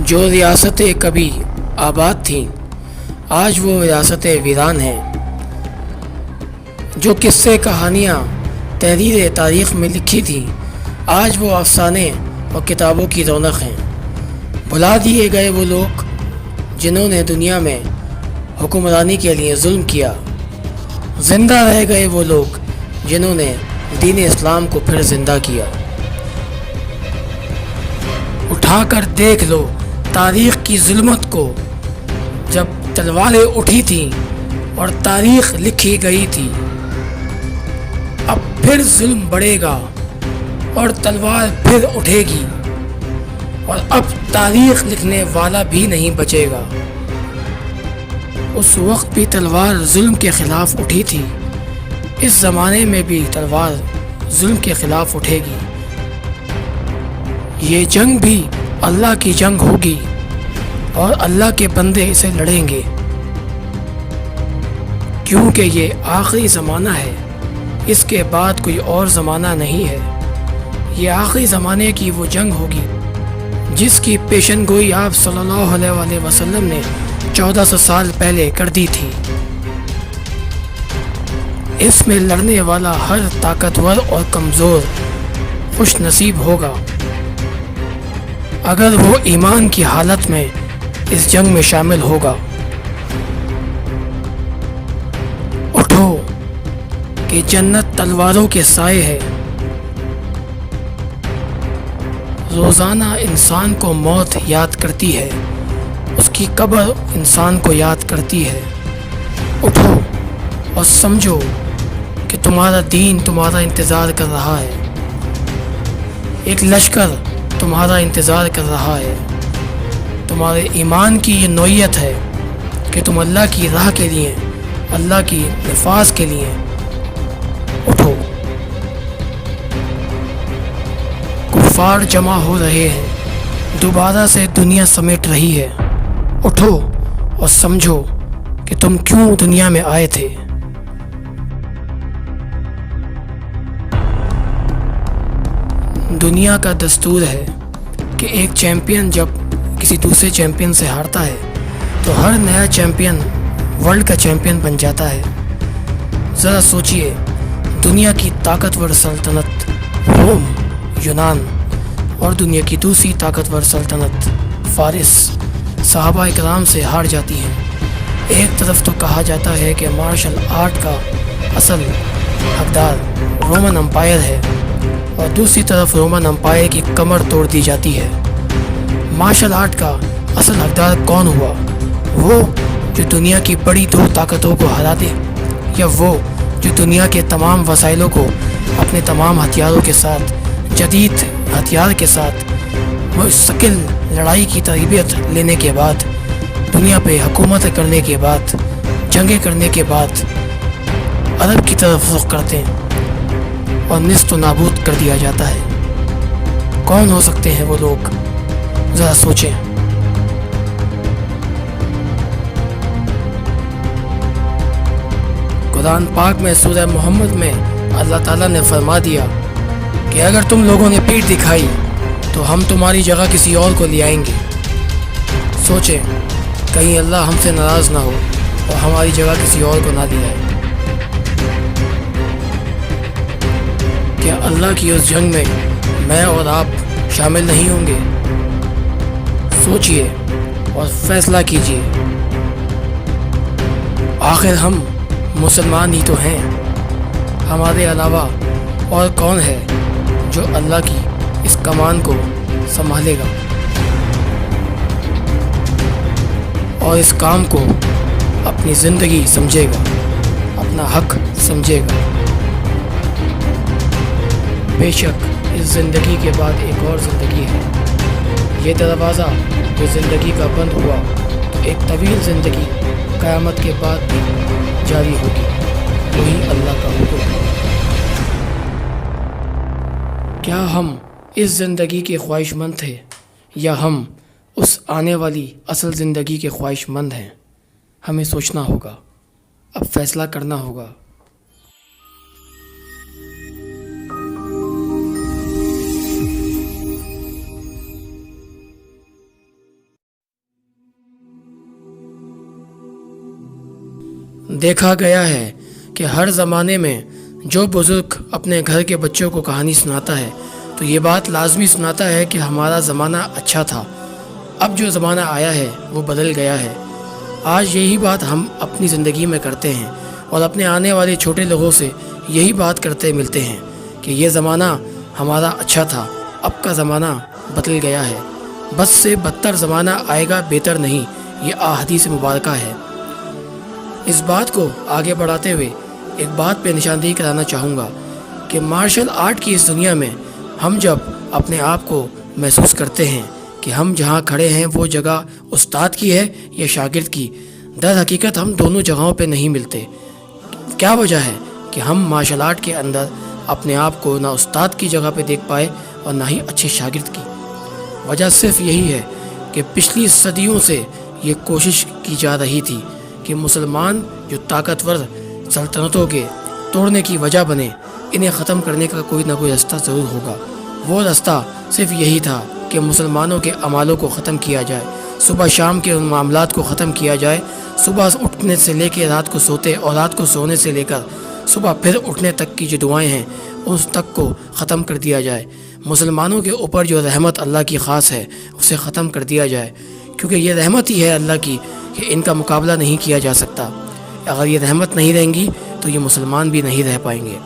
جو ریاستیں کبھی آباد تھیں آج وہ ریاستیں ویران ہیں، جو قصے کہانیاں تحریر تاریخ میں لکھی تھیں آج وہ افسانے اور کتابوں کی رونق ہیں۔ بھلا دیے گئے وہ لوگ جنہوں نے دنیا میں حکمرانی کے لیے ظلم کیا، زندہ رہ گئے وہ لوگ جنہوں نے دین اسلام کو پھر زندہ کیا۔ اٹھا کر دیکھ لو تاریخ کی ظلمت کو، جب تلواریں اٹھی تھیں اور تاریخ لکھی گئی تھی۔ اب پھر ظلم بڑھے گا اور تلوار پھر اٹھے گی، اور اب تاریخ لکھنے والا بھی نہیں بچے گا۔ اس وقت بھی تلوار ظلم کے خلاف اٹھی تھی، اس زمانے میں بھی تلوار ظلم کے خلاف اٹھے گی۔ یہ جنگ بھی اللہ کی جنگ ہوگی اور اللہ کے بندے اسے لڑیں گے، کیونکہ یہ آخری زمانہ ہے، اس کے بعد کوئی اور زمانہ نہیں ہے۔ یہ آخری زمانے کی وہ جنگ ہوگی جس کی پیشن گوئی آپ صلی اللہ علیہ وآلہ وسلم نے 1400 سال پہلے کر دی تھی۔ اس میں لڑنے والا ہر طاقتور اور کمزور خوش نصیب ہوگا اگر وہ ایمان کی حالت میں اس جنگ میں شامل ہوگا۔ اٹھو کہ جنت تلواروں کے سائے ہے، روزانہ انسان کو موت یاد کرتی ہے، اس کی قبر انسان کو یاد کرتی ہے۔ اٹھو اور سمجھو کہ تمہارا دین تمہارا انتظار کر رہا ہے، ایک لشکر تمہارا انتظار کر رہا ہے۔ تمہارے ایمان کی یہ نوعیت ہے کہ تم اللہ کی راہ کے لیے، اللہ کی نفاذ کے لیے اٹھو۔ کفار جمع ہو رہے ہیں، دوبارہ سے دنیا سمیٹ رہی ہے۔ اٹھو اور سمجھو کہ تم کیوں دنیا میں آئے تھے۔ دنیا کا دستور ہے کہ ایک چیمپئن جب کسی دوسرے چیمپئن سے ہارتا ہے تو ہر نیا چیمپئن ورلڈ کا چیمپئن بن جاتا ہے۔ ذرا سوچئے، دنیا کی طاقتور سلطنت روم، یونان، اور دنیا کی دوسری طاقتور سلطنت فارس صحابہ اکرام سے ہار جاتی ہیں۔ ایک طرف تو کہا جاتا ہے کہ مارشل آرٹ کا اصل حقدار رومن امپائر ہے، اور دوسری طرف رومن امپائر کی کمر توڑ دی جاتی ہے۔ مارشل آرٹ کا اصل حقدار کون ہوا؟ وہ جو دنیا کی بڑی دو طاقتوں کو ہرا دے، یا وہ جو دنیا کے تمام وسائلوں کو اپنے تمام ہتھیاروں کے ساتھ، جدید ہتھیار کے ساتھ، مستقل لڑائی کی تربیت لینے کے بعد، دنیا پہ حکومت کرنے کے بعد، جنگیں کرنے کے بعد عرب کی طرف رخ کرتے ہیں اور نیست و نابود کر دیا جاتا ہے؟ کون ہو سکتے ہیں وہ لوگ؟ ذرا سوچیں۔ قرآن پاک میں سورہ محمد میں اللہ تعالیٰ نے فرما دیا کہ اگر تم لوگوں نے پیٹھ دکھائی تو ہم تمہاری جگہ کسی اور کو لے آئیں گے۔ سوچیں، کہیں اللہ ہم سے ناراض نہ ہو اور ہماری جگہ کسی اور کو نہ لے آئے۔ کیا اللہ کی اس جنگ میں میں اور آپ شامل نہیں ہوں گے؟ سوچئے اور فیصلہ کیجئے۔ آخر ہم مسلمان ہی تو ہیں، ہمارے علاوہ اور کون ہے جو اللہ کی اس کمان کو سنبھالے گا اور اس کام کو اپنی زندگی سمجھے گا، اپنا حق سمجھے گا؟ بے شک اس زندگی کے بعد ایک اور زندگی ہے۔ یہ دروازہ جو زندگی کا بند ہوا تو ایک طویل زندگی قیامت کے بعد بھی جاری ہوگی، وہی اللہ کا حکم ہے۔ کیا ہم اس زندگی کے خواہش مند تھے یا ہم اس آنے والی اصل زندگی کے خواہش مند ہیں؟ ہمیں سوچنا ہوگا، اب فیصلہ کرنا ہوگا۔ دیکھا گیا ہے کہ ہر زمانے میں جو بزرگ اپنے گھر کے بچوں کو کہانی سناتا ہے تو یہ بات لازمی سناتا ہے کہ ہمارا زمانہ اچھا تھا، اب جو زمانہ آیا ہے وہ بدل گیا ہے۔ آج یہی بات ہم اپنی زندگی میں کرتے ہیں اور اپنے آنے والے چھوٹے لوگوں سے یہی بات کرتے ملتے ہیں کہ یہ زمانہ ہمارا اچھا تھا، اب کا زمانہ بدل گیا ہے، بس سے بدتر زمانہ آئے گا، بہتر نہیں، یہ احادیث مبارکہ ہے۔ اس بات کو آگے بڑھاتے ہوئے ایک بات پہ نشاندہی کرانا چاہوں گا کہ مارشل آرٹ کی اس دنیا میں ہم جب اپنے آپ کو محسوس کرتے ہیں کہ ہم جہاں کھڑے ہیں وہ جگہ استاد کی ہے یا شاگرد کی، در حقیقت ہم دونوں جگہوں پہ نہیں ملتے۔ کیا وجہ ہے کہ ہم مارشل آرٹ کے اندر اپنے آپ کو نہ استاد کی جگہ پہ دیکھ پائے اور نہ ہی اچھے شاگرد کی؟ وجہ صرف یہی ہے کہ پچھلی صدیوں سے یہ کوشش کی جا رہی تھی کہ مسلمان جو طاقتور سلطنتوں کے توڑنے کی وجہ بنے، انہیں ختم کرنے کا کوئی نہ کوئی رستہ ضرور ہوگا۔ وہ رستہ صرف یہی تھا کہ مسلمانوں کے اعمالوں کو ختم کیا جائے، صبح شام کے ان معاملات کو ختم کیا جائے، صبح اٹھنے سے لے کے رات کو سوتے اور رات کو سونے سے لے کر صبح پھر اٹھنے تک کی جو دعائیں ہیں اس تک کو ختم کر دیا جائے۔ مسلمانوں کے اوپر جو رحمت اللہ کی خاص ہے اسے ختم کر دیا جائے، کیونکہ یہ رحمت ہی ہے اللہ کی کہ ان کا مقابلہ نہیں کیا جا سکتا۔ اگر یہ رحمت نہیں رہیں گی تو یہ مسلمان بھی نہیں رہ پائیں گے۔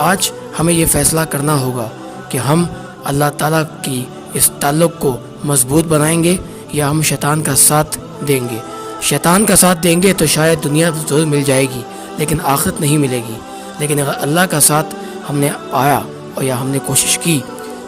آج ہمیں یہ فیصلہ کرنا ہوگا کہ ہم اللہ تعالیٰ کی اس تعلق کو مضبوط بنائیں گے یا ہم شیطان کا ساتھ دیں گے۔ شیطان کا ساتھ دیں گے تو شاید دنیا ضرور مل جائے گی لیکن آخرت نہیں ملے گی، لیکن اگر اللہ کا ساتھ ہم نے پایا اور یا ہم نے کوشش کی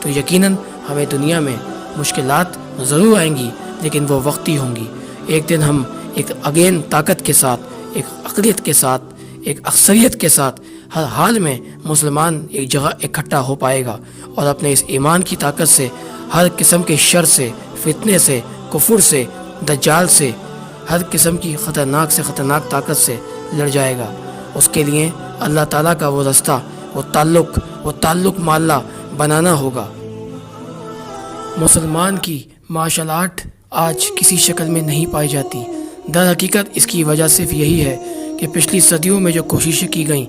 تو یقیناً ہمیں دنیا میں مشکلات ضرور آئیں گی لیکن وہ وقتی ہوں گی۔ ایک دن ہم ایک اگین طاقت کے ساتھ، ایک عقلیت کے ساتھ، ایک اکثریت کے ساتھ ہر حال میں مسلمان ایک جگہ اکٹھا ہو پائے گا اور اپنے اس ایمان کی طاقت سے ہر قسم کے شر سے، فتنے سے، کفر سے، دجال سے، ہر قسم کی خطرناک سے خطرناک طاقت سے لڑ جائے گا۔ اس کے لیے اللہ تعالیٰ کا وہ رستہ، وہ تعلق مع اللہ بنانا ہوگا۔ مسلمان کی مارشل آرٹ آج کسی شکل میں نہیں پائی جاتی۔ در حقیقت اس کی وجہ صرف یہی ہے کہ پچھلی صدیوں میں جو کوششیں کی گئیں،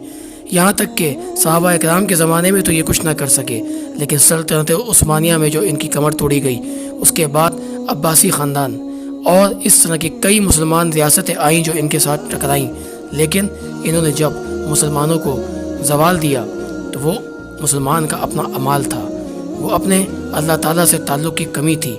یہاں تک کہ صحابہ اکرام کے زمانے میں تو یہ کچھ نہ کر سکے، لیکن سلطنت عثمانیہ میں جو ان کی کمر توڑی گئی، اس کے بعد عباسی خاندان اور اس طرح کی کئی مسلمان ریاستیں آئیں جو ان کے ساتھ ٹکرائیں، لیکن انہوں نے جب مسلمانوں کو زوال دیا تو وہ مسلمان کا اپنا عمال تھا، وہ اپنے اللہ تعالیٰ سے تعلق کی کمی تھی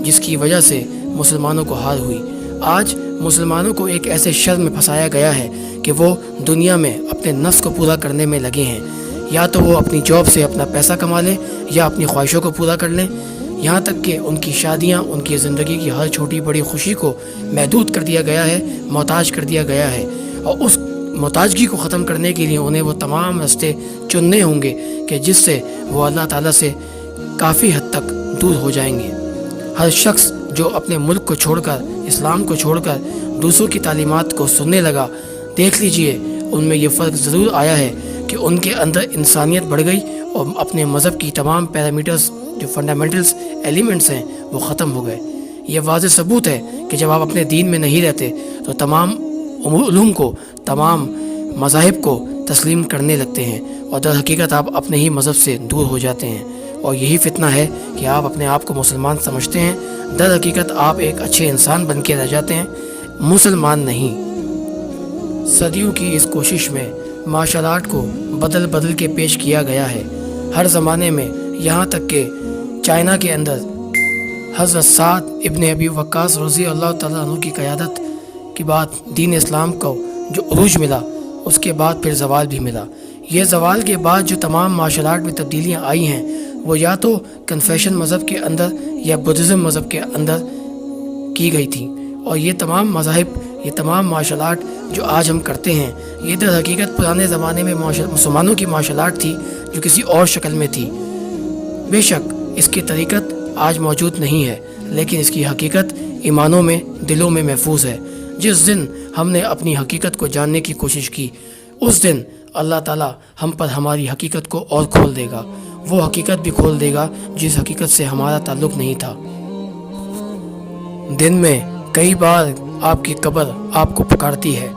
جس کی وجہ سے مسلمانوں کو ہار ہوئی۔ آج مسلمانوں کو ایک ایسے شر میں پھنسایا گیا ہے کہ وہ دنیا میں اپنے نفس کو پورا کرنے میں لگے ہیں، یا تو وہ اپنی جاب سے اپنا پیسہ کما لیں یا اپنی خواہشوں کو پورا کر لیں، یہاں تک کہ ان کی شادیاں، ان کی زندگی کی ہر چھوٹی بڑی خوشی کو محدود کر دیا گیا ہے، محتاج کر دیا گیا ہے، اور اس محتاجگی کو ختم کرنے کے لیے انہیں وہ تمام راستے چننے ہوں گے کہ جس سے وہ اللہ تعالیٰ سے کافی حد تک دور ہو جائیں گے۔ ہر شخص جو اپنے ملک کو چھوڑ کر، اسلام کو چھوڑ کر دوسروں کی تعلیمات کو سننے لگا، دیکھ لیجئے ان میں یہ فرق ضرور آیا ہے کہ ان کے اندر انسانیت بڑھ گئی اور اپنے مذہب کی تمام پیرامیٹرز، جو فنڈامنٹلز ایلیمنٹس ہیں، وہ ختم ہو گئے۔ یہ واضح ثبوت ہے کہ جب آپ اپنے دین میں نہیں رہتے تو تمام علوم کو، تمام مذاہب کو تسلیم کرنے لگتے ہیں اور در حقیقت آپ اپنے ہی مذہب سے دور ہو جاتے ہیں، اور یہی فتنہ ہے کہ آپ اپنے آپ کو مسلمان سمجھتے ہیں، در حقیقت آپ ایک اچھے انسان بن کے رہ جاتے ہیں، مسلمان نہیں۔ صدیوں کی اس کوشش میں مارشل آرٹ کو بدل کے پیش کیا گیا ہے ہر زمانے میں، یہاں تک کہ چائنا کے اندر حضرت سعد ابن ابی وقاص رضی اللہ تعالیٰ عنہ کی قیادت کی بات دین اسلام کو جو عروج ملا، اس کے بعد پھر زوال بھی ملا۔ یہ زوال کے بعد جو تمام مارشل آرٹ میں تبدیلیاں آئی ہیں وہ یا تو کنفیشن مذہب کے اندر یا بدھزم مذہب کے اندر کی گئی تھیں، اور یہ تمام مذاہب، یہ تمام مارشل آرٹ جو آج ہم کرتے ہیں، یہ در حقیقت پرانے زمانے میں مسلمانوں کی مارشل آرٹ تھی جو کسی اور شکل میں تھی۔ بے شک اس کی طریقت آج موجود نہیں ہے، لیکن اس کی حقیقت ایمانوں میں، دلوں میں محفوظ ہے۔ جس دن ہم نے اپنی حقیقت کو جاننے کی کوشش کی، اس دن اللہ تعالیٰ ہم پر ہماری حقیقت کو اور کھول دے گا، وہ حقیقت بھی کھول دے گا جس حقیقت سے ہمارا تعلق نہیں تھا۔ دن میں کئی بار آپ کی قبر آپ کو پکارتی ہے،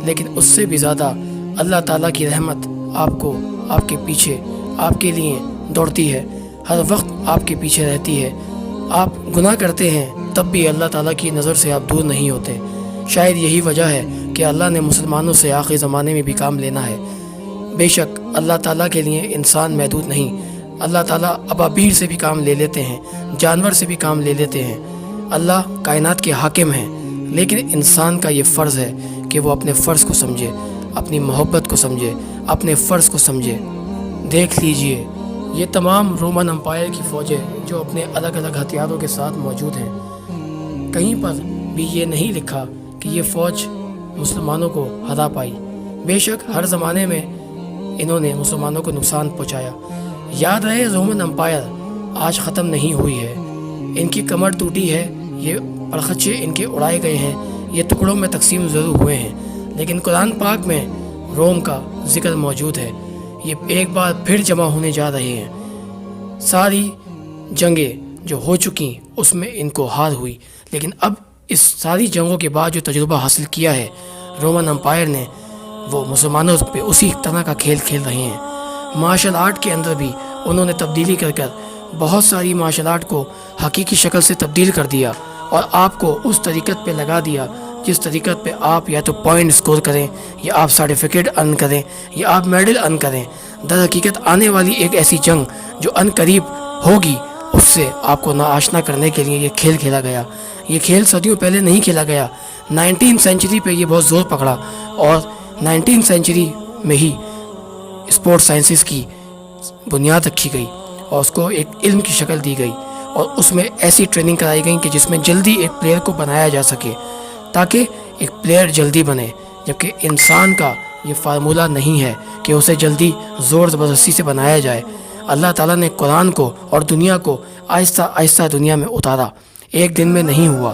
لیکن اس سے بھی زیادہ اللہ تعالیٰ کی رحمت آپ کو آپ کے پیچھے آپ کے لیے دوڑتی ہے، ہر وقت آپ کے پیچھے رہتی ہے۔ آپ گناہ کرتے ہیں تب بھی اللہ تعالیٰ کی نظر سے آپ دور نہیں ہوتے۔ شاید یہی وجہ ہے کہ اللہ نے مسلمانوں سے آخری زمانے میں بھی کام لینا ہے۔ بے شک اللہ تعالیٰ کے لیے انسان محدود نہیں، اللہ تعالیٰ ابابیل سے بھی کام لے لیتے ہیں، جانور سے بھی کام لے لیتے ہیں۔ اللہ کائنات کے حاکم ہیں، لیکن انسان کا یہ فرض ہے کہ وہ اپنے فرض کو سمجھے، اپنی محبت کو سمجھے، اپنے فرض کو سمجھے۔ دیکھ لیجئے یہ تمام رومن امپائر کی فوجیں جو اپنے الگ الگ ہتھیاروں کے ساتھ موجود ہیں، کہیں پر بھی یہ نہیں لکھا کہ یہ فوج مسلمانوں کو ہرا پائی۔ بے شک ہر زمانے میں انہوں نے مسلمانوں کو نقصان پہنچایا۔ یاد رہے رومن امپائر آج ختم نہیں ہوئی ہے، ان کی کمر ٹوٹی ہے، یہ پرخچے ان کے اڑائے گئے ہیں، یہ ٹکڑوں میں تقسیم ضرور ہوئے ہیں، لیکن قرآن پاک میں روم کا ذکر موجود ہے۔ یہ ایک بار پھر جمع ہونے جا رہے ہیں۔ ساری جنگیں جو ہو چکی اس میں ان کو ہار ہوئی، لیکن اب اس ساری جنگوں کے بعد جو تجربہ حاصل کیا ہے رومن امپائر نے، وہ مسلمانوں پہ اسی طرح کا کھیل کھیل رہے ہیں۔ مارشل آرٹ کے اندر بھی انہوں نے تبدیلی کر بہت ساری مارشل آرٹ کو حقیقی شکل سے تبدیل کر دیا اور آپ کو اس طریقت پہ لگا دیا جس طریقت پہ آپ یا تو پوائنٹ سکور کریں، یا آپ سرٹیفکیٹ ارن کریں، یا آپ میڈل ارن کریں۔ در حقیقت آنے والی ایک ایسی جنگ جو ان قریب ہوگی، اس سے آپ کو ناآشنا کرنے کے لیے یہ کھیل کھیلا گیا۔ یہ کھیل صدیوں پہلے نہیں کھیلا گیا، 19 سینچری پہ یہ بہت زور پکڑا، اور 19 سینچری میں ہی اسپورٹ سائنسز کی بنیاد رکھی گئی اور اس کو ایک علم کی شکل دی گئی، اور اس میں ایسی ٹریننگ کرائی گئی کہ جس میں جلدی ایک پلیئر کو بنایا جا سکے، تاکہ ایک پلیئر جلدی بنے، جبکہ انسان کا یہ فارمولہ نہیں ہے کہ اسے جلدی زور زبردستی سے بنایا جائے۔ اللہ تعالیٰ نے قرآن کو اور دنیا کو آہستہ آہستہ دنیا میں اتارا، ایک دن میں نہیں ہوا۔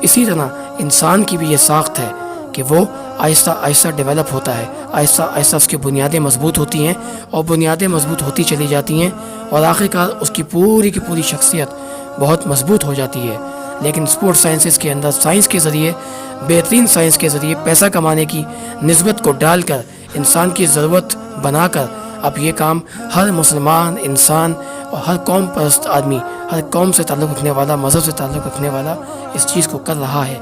اسی طرح انسان کی بھی یہ ساخت ہے کہ وہ آہستہ آہستہ ڈیولپ ہوتا ہے، آہستہ آہستہ اس کی بنیادیں مضبوط ہوتی ہیں، اور بنیادیں مضبوط ہوتی چلی جاتی ہیں، اور آخرکار اس کی پوری شخصیت بہت مضبوط ہو جاتی ہے۔ لیکن اسپورٹ سائنسز کے اندر سائنس کے ذریعے، بہترین سائنس کے ذریعے پیسہ کمانے کی نسبت کو ڈال کر، انسان کی ضرورت بنا کر، اب یہ کام ہر مسلمان انسان اور ہر قوم پرست آدمی، ہر قوم سے تعلق رکھنے والا، مذہب سے تعلق رکھنے والا اس چیز کو کر رہا ہے۔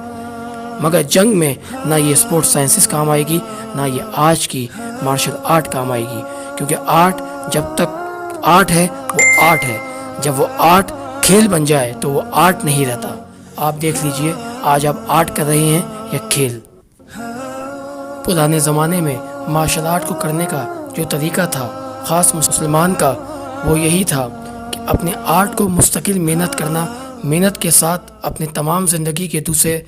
مگر جنگ میں نہ یہ اسپورٹ سائنسز کام آئے گی، نہ یہ آج کی مارشل آرٹ کام آئے گی، کیونکہ آرٹ جب تک آرٹ ہے وہ آرٹ ہے، جب وہ آرٹ کھیل بن جائے تو وہ آرٹ نہیں رہتا۔ آپ دیکھ لیجئے آج آپ آرٹ کر رہے ہیں یا کھیل۔ پرانے زمانے میں مارشل آرٹ کو کرنے کا جو طریقہ تھا خاص مسلمان کا، وہ یہی تھا کہ اپنے آرٹ کو مستقل محنت کرنا، محنت کے ساتھ اپنے تمام زندگی کے دوسرے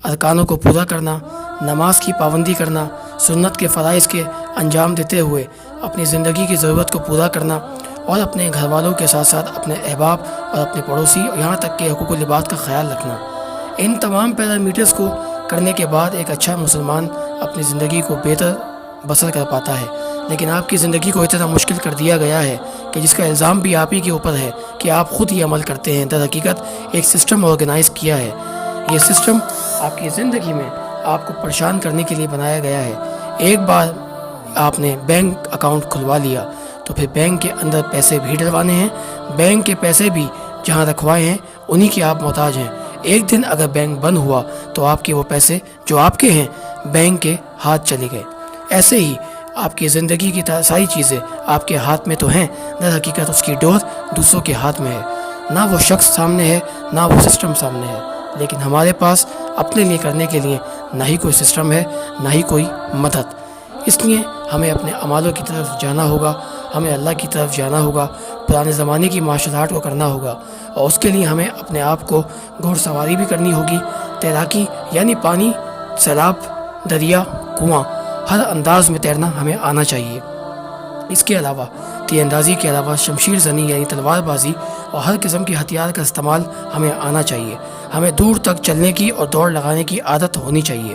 ارکانوں کو پورا کرنا، نماز کی پابندی کرنا، سنت کے فرائض کے انجام دیتے ہوئے اپنی زندگی کی ضرورت کو پورا کرنا، اور اپنے گھر والوں کے ساتھ ساتھ اپنے احباب اور اپنے پڑوسی، یہاں تک کہ حقوق العباد کا خیال رکھنا۔ ان تمام پیرامیٹرز کو کرنے کے بعد ایک اچھا مسلمان اپنی زندگی کو بہتر بسر کر پاتا ہے۔ لیکن آپ کی زندگی کو اتنا مشکل کر دیا گیا ہے کہ جس کا الزام بھی آپ ہی کے اوپر ہے کہ آپ خود ہی عمل کرتے ہیں۔ در حقیقت ایک سسٹم آرگنائز کیا ہے، یہ سسٹم آپ کی زندگی میں آپ کو پریشان کرنے کے لیے بنایا گیا ہے۔ ایک بار آپ نے بینک اکاؤنٹ کھلوا لیا تو پھر بینک کے اندر پیسے بھی ڈلوانے ہیں، بینک کے پیسے بھی جہاں رکھوائے ہیں انہی کے آپ محتاج ہیں۔ ایک دن اگر بینک بند ہوا تو آپ کے وہ پیسے جو آپ کے ہیں بینک کے ہاتھ چلے گئے۔ ایسے ہی آپ کی زندگی کی ساری چیزیں آپ کے ہاتھ میں تو ہیں، در حقیقت اس کی ڈور دوسروں کے ہاتھ میں ہے۔ نہ وہ شخص سامنے ہے، نہ وہ سسٹم سامنے ہے، لیکن ہمارے پاس اپنے لیے کرنے کے لیے نہ ہی کوئی سسٹم ہے، نہ ہی کوئی مدد۔ اس لیے ہمیں اپنے اعمالوں کی طرف جانا ہوگا، ہمیں اللہ کی طرف جانا ہوگا، پرانے زمانے کی مارشل آرٹ کو کرنا ہوگا، اور اس کے لیے ہمیں اپنے آپ کو گھوڑ سواری بھی کرنی ہوگی، تیراکی یعنی پانی، سیلاب، دریا، کنواں، ہر انداز میں تیرنا ہمیں آنا چاہیے۔ اس کے علاوہ تیر اندازی کے علاوہ شمشیر زنی یعنی تلوار بازی اور ہر قسم کے ہتھیار کا استعمال ہمیں آنا چاہیے۔ ہمیں دور تک چلنے کی اور دوڑ لگانے کی عادت ہونی چاہیے۔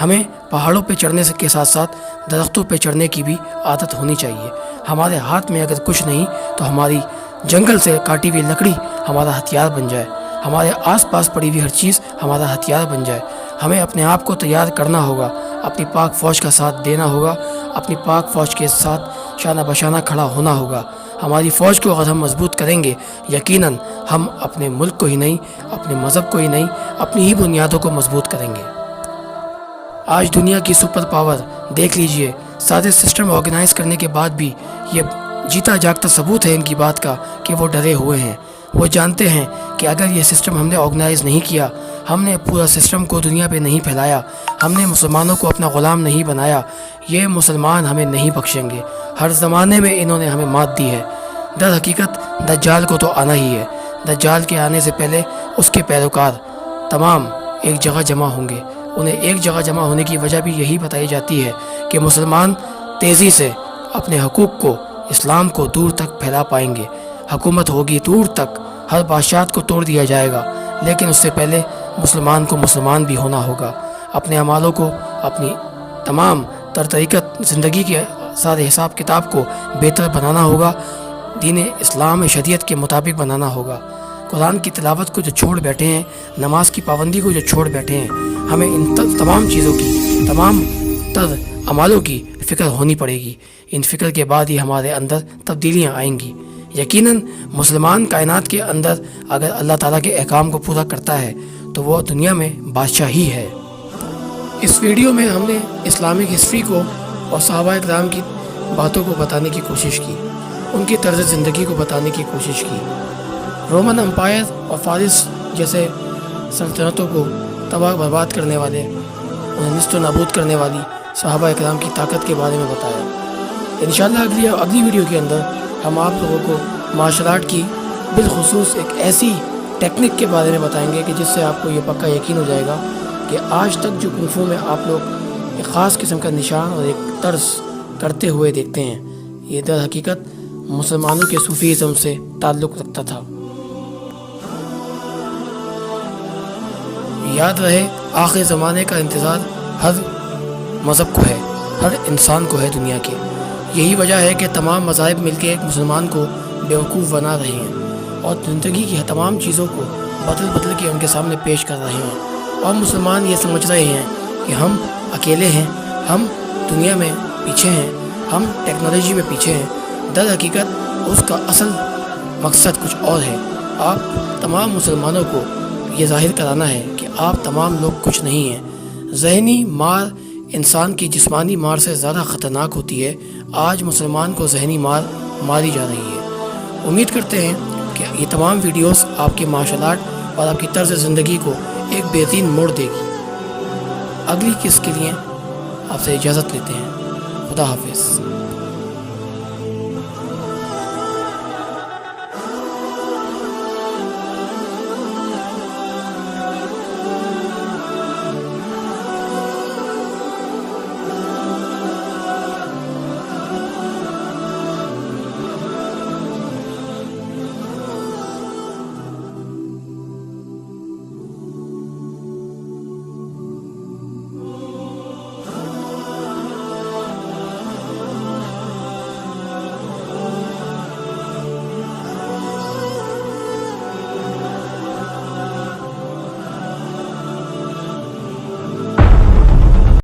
ہمیں پہاڑوں پہ چڑھنے کے ساتھ ساتھ درختوں پہ چڑھنے کی بھی عادت ہونی چاہیے۔ ہمارے ہاتھ میں اگر کچھ نہیں تو ہماری جنگل سے کاٹی ہوئی لکڑی ہمارا ہتھیار بن جائے، ہمارے آس پاس پڑی ہوئی ہر چیز ہمارا ہتھیار بن جائے۔ ہمیں اپنے آپ کو تیار کرنا ہوگا، اپنی پاک فوج کا ساتھ دینا ہوگا، اپنی پاک فوج کے ساتھ شانہ بشانہ کھڑا ہونا ہوگا۔ ہماری فوج کو اگر ہم مضبوط کریں گے، یقیناً ہم اپنے ملک کو ہی نہیں، اپنے مذہب کو ہی نہیں، اپنی ہی بنیادوں کو مضبوط کریں گے۔ آج دنیا کی سپر پاور دیکھ لیجئے، سارے سسٹم آرگنائز کرنے کے بعد بھی یہ جیتا جاگتا ثبوت ہے ان کی بات کا کہ وہ ڈرے ہوئے ہیں۔ وہ جانتے ہیں کہ اگر یہ سسٹم ہم نے آرگنائز نہیں کیا، ہم نے پورا سسٹم کو دنیا پہ نہیں پھیلایا، ہم نے مسلمانوں کو اپنا غلام نہیں بنایا، یہ مسلمان ہمیں نہیں بخشیں گے۔ ہر زمانے میں انہوں نے ہمیں مات دی ہے۔ در حقیقت دجال کو تو آنا ہی ہے۔ دجال کے آنے سے پہلے اس کے پیروکار تمام ایک جگہ جمع ہوں گے۔ انہیں ایک جگہ جمع ہونے کی وجہ بھی یہی بتائی جاتی ہے کہ مسلمان تیزی سے اپنے حقوق کو، اسلام کو دور تک پھیلا پائیں گے۔ حکومت ہوگی دور تک، ہر بادشاہت کو توڑ دیا جائے گا، لیکن اس سے پہلے مسلمان کو مسلمان بھی ہونا ہوگا۔ اپنے اعمالوں کو، اپنی تمام طریقت زندگی کے سارے حساب کتاب کو بہتر بنانا ہوگا، دین اسلام شریعت کے مطابق بنانا ہوگا۔ قرآن کی تلاوت کو جو چھوڑ بیٹھے ہیں، نماز کی پابندی کو جو چھوڑ بیٹھے ہیں، ہمیں ان تمام چیزوں کی، تمام تر اعمالوں کی فکر ہونی پڑے گی۔ ان فکر کے بعد ہی ہمارے اندر تبدیلیاں آئیں گی۔ یقیناً مسلمان کائنات کے اندر اگر اللہ تعالیٰ کے احکام کو پورا کرتا ہے تو وہ دنیا میں بادشاہ ہی ہے۔ اس ویڈیو میں ہم نے اسلامک ہسٹری کو اور صحابہ کرام کی باتوں کو بتانے کی کوشش کی، ان کی طرز زندگی کو بتانے کی کوشش کی۔ رومن امپائر اور فارس جیسے سلطنتوں کو تباہ برباد کرنے والے، انہیں نیست و نابود کرنے والی صحابہ کرام کی طاقت کے بارے میں بتایا۔ انشاءاللہ اگلی ویڈیو کے اندر ہم آپ لوگوں کو مارشل آرٹ کی بالخصوص ایک ایسی ٹیکنک کے بارے میں بتائیں گے کہ جس سے آپ کو یہ پکا یقین ہو جائے گا کہ آج تک جو کنفو میں آپ لوگ ایک خاص قسم کا نشان اور ایک طرز کرتے ہوئے دیکھتے ہیں، یہ در حقیقت مسلمانوں کے صوفیزم سے تعلق رکھتا تھا۔ یاد رہے، آخر زمانے کا انتظار ہر مذہب کو ہے، ہر انسان کو ہے دنیا کے۔ یہی وجہ ہے کہ تمام مذاہب مل کے ایک مسلمان کو بیوقوف بنا رہے ہیں اور زندگی کی تمام چیزوں کو بدل کے ان کے سامنے پیش کر رہے ہیں، اور مسلمان یہ سمجھ رہے ہیں کہ ہم اکیلے ہیں، ہم دنیا میں پیچھے ہیں، ہم ٹیکنالوجی میں پیچھے ہیں۔ در حقیقت اس کا اصل مقصد کچھ اور ہے۔ آپ تمام مسلمانوں کو یہ ظاہر کرانا ہے کہ آپ تمام لوگ کچھ نہیں ہیں۔ ذہنی مار انسان کی جسمانی مار سے زیادہ خطرناک ہوتی ہے۔ آج مسلمان کو ذہنی مار ماری جا رہی ہے۔ امید کرتے ہیں کہ یہ تمام ویڈیوز آپ کے مارشل آرٹ اور آپ کی طرز زندگی کو ایک بہترین موڑ دے گی۔ اگلی قسط کے لیے آپ سے اجازت لیتے ہیں۔ خدا حافظ۔